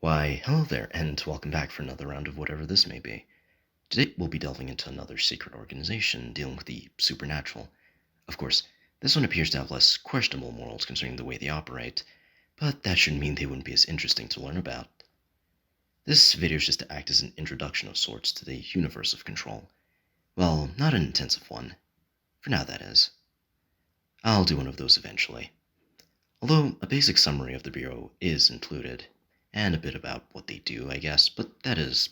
Why, hello there, and welcome back for another round of whatever this may be. Today we'll be delving into another secret organization dealing with the supernatural. Of course, this one appears to have less questionable morals concerning the way they operate, but that shouldn't mean they wouldn't be as interesting to learn about. This video is just to act as an introduction of sorts to the universe of control. Well, not an intensive one. For now, that is. I'll do one of those eventually. Although a basic summary of the Bureau is included, and a bit about what they do, I guess, but that is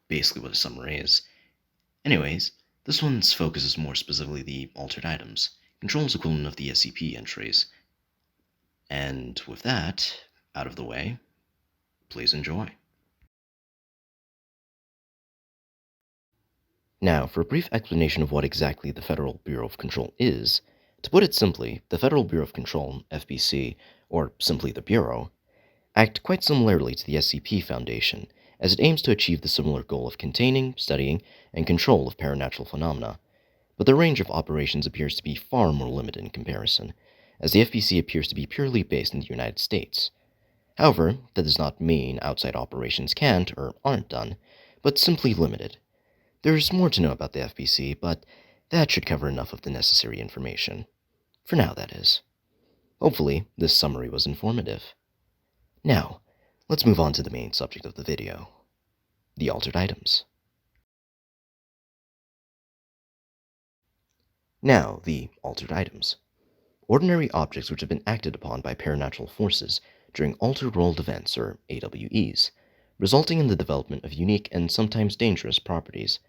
basically what a summary is. Anyways, this one's focus is more specifically the altered items, controls equivalent of the SCP entries. And with that out of the way, please enjoy. Now, for a brief explanation of what exactly the Federal Bureau of Control is, to put it simply, the Federal Bureau of Control, FBC, or simply the Bureau, act quite similarly to the SCP Foundation, as it aims to achieve the similar goal of containing, studying, and control of paranatural phenomena. But their range of operations appears to be far more limited in comparison, as the FBC appears to be purely based in the United States. However, that does not mean outside operations can't or aren't done, but simply limited. There's more to know about the FBC, but that should cover enough of the necessary information. For now, that is. Hopefully, this summary was informative. Now, let's move on to the main subject of the video: the altered items. Now, the altered items. Ordinary objects which have been acted upon by paranatural forces during altered world events, or AWEs, resulting in the development of unique and sometimes dangerous properties.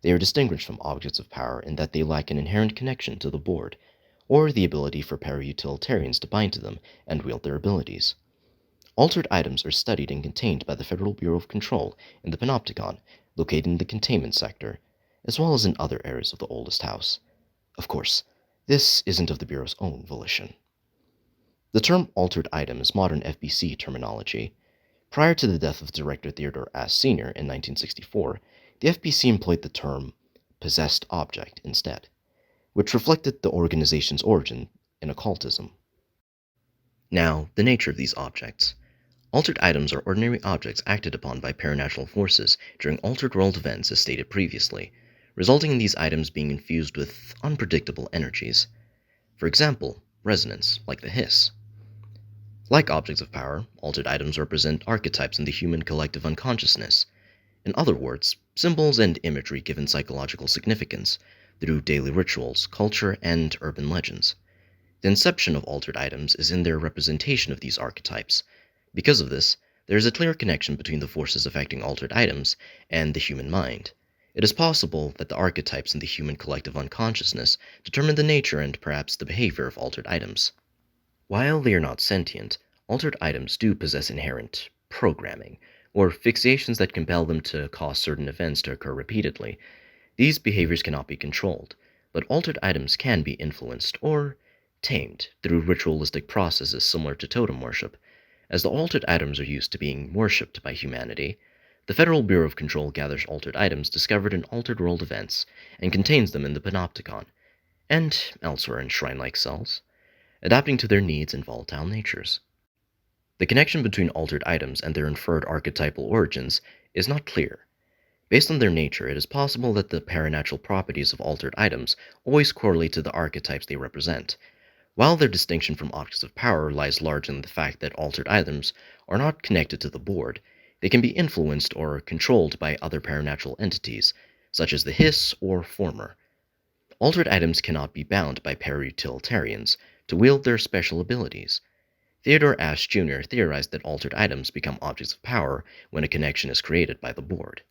They are distinguished from objects of power in that they lack an inherent connection to the board, or the ability for para-utilitarians to bind to them and wield their abilities. Altered items are studied and contained by the Federal Bureau of Control in the Panopticon, located in the containment sector, as well as in other areas of the oldest house. Of course, this isn't of the Bureau's own volition. The term altered item is modern FBC terminology. Prior to the death of Director Theodore Ash Sr. in 1964, the FBC employed the term possessed object instead, which reflected the organization's origin in occultism. Now, the nature of these objects. Altered items are ordinary objects acted upon by paranatural forces during altered world events as stated previously, resulting in these items being infused with unpredictable energies. For example, resonance, like the hiss. Like objects of power, altered items represent archetypes in the human collective unconsciousness. In other words, symbols and imagery given psychological significance through daily rituals, culture, and urban legends. The inception of altered items is in their representation of these archetypes. Because of this, there is a clear connection between the forces affecting altered items and the human mind. It is possible that the archetypes in the human collective unconsciousness determine the nature and perhaps the behavior of altered items. While they are not sentient, altered items do possess inherent programming, or fixations that compel them to cause certain events to occur repeatedly. These behaviors cannot be controlled, but altered items can be influenced or tamed through ritualistic processes similar to totem worship. As the altered items are used to being worshipped by humanity, the Federal Bureau of Control gathers altered items discovered in altered world events and contains them in the Panopticon, and elsewhere in shrine-like cells, adapting to their needs and volatile natures. The connection between altered items and their inferred archetypal origins is not clear. Based on their nature, it is possible that the paranatural properties of altered items always correlate to the archetypes they represent, while their distinction from objects of power lies largely in the fact that altered items are not connected to the board. They can be influenced or controlled by other paranatural entities, such as the hiss or former. Altered items cannot be bound by para-utilitarians to wield their special abilities. Theodore Ash Jr. theorized that altered items become objects of power when a connection is created by the board.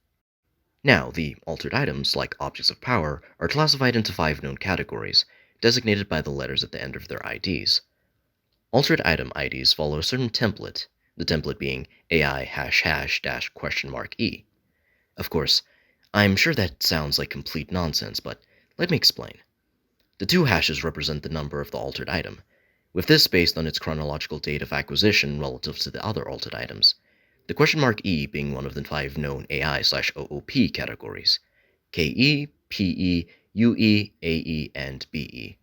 Now, the altered items, like objects of power, are classified into 5 known categories, designated by the letters at the end of their IDs. Altered item IDs follow a certain template, the template being AI ##*E. Of course, I'm sure that sounds like complete nonsense, but let me explain. The 2 hashes represent the number of the altered item, with this based on its chronological date of acquisition relative to the other altered items, the $E being one of the 5 known AI/OOP categories: KE, PE, UE, AE, and BE.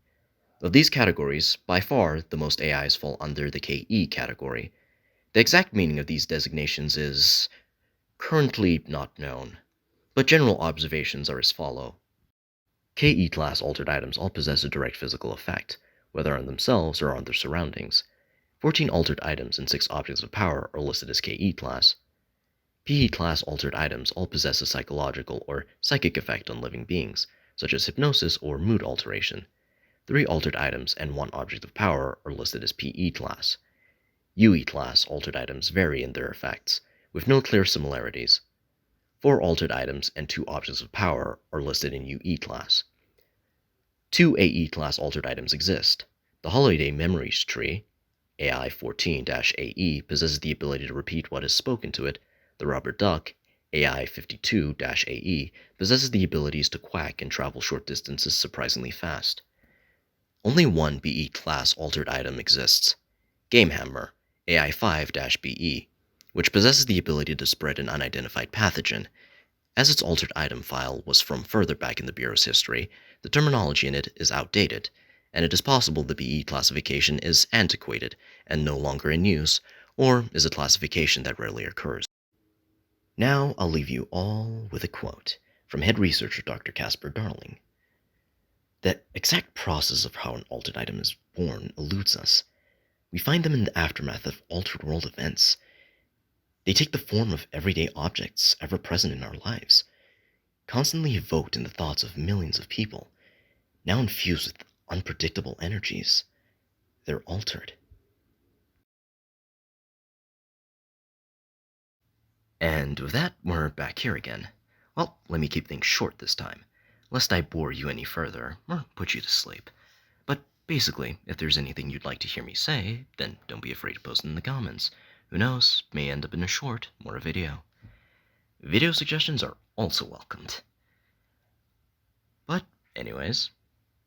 Of these categories, by far the most AIs fall under the KE category. The exact meaning of these designations is currently not known, but general observations are as follow. KE-class altered items all possess a direct physical effect, whether on themselves or on their surroundings. 14 altered items and 6 objects of power are listed as KE-class. PE-class altered items all possess a psychological or psychic effect on living beings, such as hypnosis or mood alteration. 3 altered items and 1 object of power are listed as PE-class. UE-class altered items vary in their effects, with no clear similarities. 4 altered items and 2 objects of power are listed in UE-class. 2 AE-class altered items exist. The Holiday Memories Tree, AI-14-AE, possesses the ability to repeat what is spoken to it. The Rubber Duck, AI-52-AE, possesses the abilities to quack and travel short distances surprisingly fast. Only one BE-class altered item exists, Game Hammer, AI-5-BE, which possesses the ability to spread an unidentified pathogen. As its altered item file was from further back in the Bureau's history, the terminology in it is outdated, and it is possible the BE classification is antiquated and no longer in use, or is a classification that rarely occurs. Now I'll leave you all with a quote from head researcher Dr. Casper Darling. The exact process of how an altered item is born eludes us. We find them in the aftermath of altered world events. They take the form of everyday objects ever present in our lives, constantly evoked in the thoughts of millions of people, now infused with unpredictable energies. They're altered. And with that, we're back here again. Well, let me keep things short this time, lest I bore you any further or put you to sleep. But basically, if there's anything you'd like to hear me say, then don't be afraid to post it in the comments. Who knows, may end up in a short or a video. Video suggestions are also welcomed. But anyways,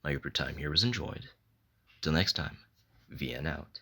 I hope your time here was enjoyed. Till next time, VN out.